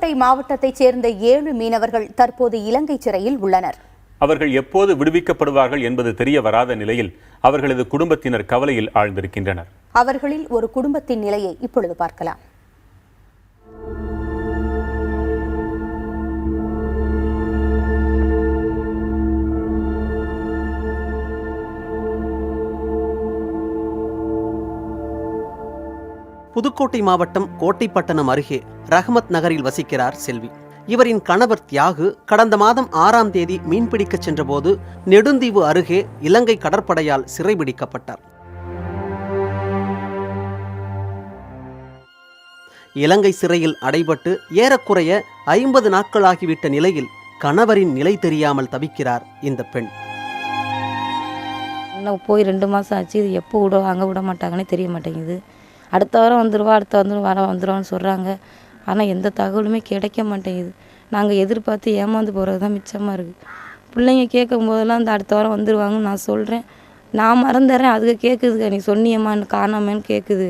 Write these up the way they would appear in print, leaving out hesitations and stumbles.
புதுக்கோட்டை மாவட்டத்தைச் சேர்ந்த 7 மீனவர்கள் தற்போது இலங்கை சிறையில் உள்ளனர். அவர்கள் எப்போது விடுவிக்கப்படுவார்கள் என்பது தெரிய வராத நிலையில் அவர்களது குடும்பத்தினர் கவலையில் ஆழ்ந்திருக்கின்றனர். அவர்களில் ஒரு குடும்பத்தின் நிலையை இப்பொழுது பார்க்கலாம். புதுக்கோட்டை மாவட்டம் கோட்டைப்பட்டணம் அருகே ரஹமத் நகரில் வசிக்கிறார் செல்வி. இவரின் கணவர் தியாகு கடந்த மாதம் 6ஆம் தேதி மீன்பிடிக்கச் சென்றபோது நெடுந்தீவு அருகே இலங்கை கடற்படையால் சிறைபிடிக்கப்பட்டார். இலங்கை சிறையில் அடைபட்டு ஏறக்குறைய 50 நாட்களாகிவிட்ட நிலையில் கணவரின் நிலை தெரியாமல் தவிக்கிறார் இந்த பெண். போய் 2 மாதம் ஆச்சு. இது எப்போ விட மாட்டாங்கன்னே தெரிய மாட்டேங்குது. அடுத்த வாரம் வந்துடுவான்னு சொல்கிறாங்க. ஆனால் எந்த தகவலுமே கிடைக்க மாட்டேங்குது. நாங்கள் எதிர்பார்த்து ஏமாந்து போகிறது தான் மிச்சமாக இருக்குது. பிள்ளைங்க கேட்கும் போதெல்லாம் அந்த அடுத்த வாரம் வந்துடுவாங்கன்னு நான் சொல்கிறேன். நான் மறந்துடுறேன். அதுக்கு கேட்குதுங்க, நீ சொன்னியம்மான்னு காணாமன்னு கேட்குது.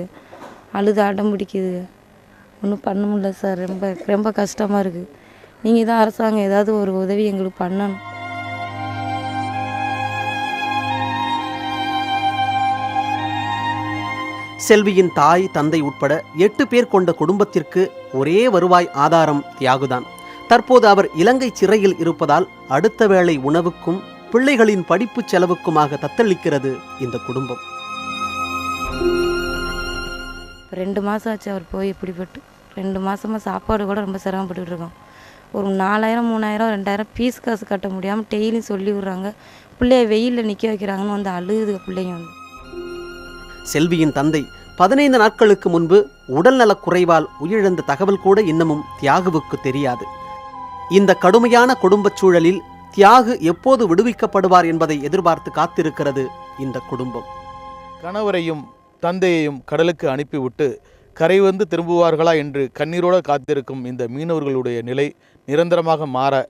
அழுது அடம் பிடிக்குது. ஒன்றும் பண்ண முடியல சார். ரொம்ப ரொம்ப கஷ்டமாக இருக்குது. நீங்கள் தான் அரசாங்கம் ஏதாவது ஒரு உதவி எங்களுக்கு பண்ணணும். செல்வியின் தாய் தந்தை உட்பட 8 பேர் கொண்ட குடும்பத்திற்கு ஒரே வருவாய் ஆதாரம் தியாகுதான். தற்போது அவர் இலங்கை சிறையில் இருப்பதால் அடுத்த வேளை உணவுக்கும் பிள்ளைகளின் படிப்பு செலவுக்குமாக தத்தளிக்கிறது இந்த குடும்பம். 2 மாதம் ஆச்சு அவர் போய் இப்படிப்பட்டு. 2 மாதமாக சாப்பாடு கூட ரொம்ப சிரமப்பட்டுக்கிட்டு இருக்கோம். ஒரு 4000 3000 2000 ஃபீஸ் காசு கட்ட முடியாமல் டெய்லியும் சொல்லி விட்றாங்க. பிள்ளைய வெயிலில் நிற்க வைக்கிறாங்கன்னு வந்து அழுகுது பிள்ளைங்க வந்து. செல்வியின் தந்தை 15 நாட்களுக்கு முன்பு உடல்நலக் குறைவால் உயிரிழந்த தகவல் கூட இன்னமும் தியாகுவுக்கு தெரியாது. இந்த கடுமையான குடும்பச் சூழலில் தியாகு எப்போது விடுவிக்கப்படுவார் என்பதை எதிர்பார்த்து காத்திருக்கிறது இந்த குடும்பம். கணவரையும் தந்தையையும் கடலுக்கு அனுப்பிவிட்டு கரை வந்து திரும்புவார்களா என்று கண்ணீரோடு காத்திருக்கும் இந்த மீனவர்களுடைய நிலை நிரந்தரமாக மாற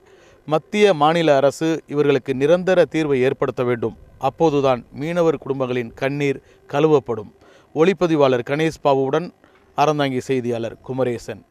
மத்திய மாநில அரசு இவர்களுக்கு நிரந்தர தீர்வை ஏற்படுத்த வேண்டும். அப்போதுதான் மீனவர் குடும்பங்களின் கண்ணீர் கழுவப்படும். ஒளிப்பதிவாளர் கணேஷ் பாபுவுடன் அறந்தாங்கி செய்தியாளர் குமரேசன்.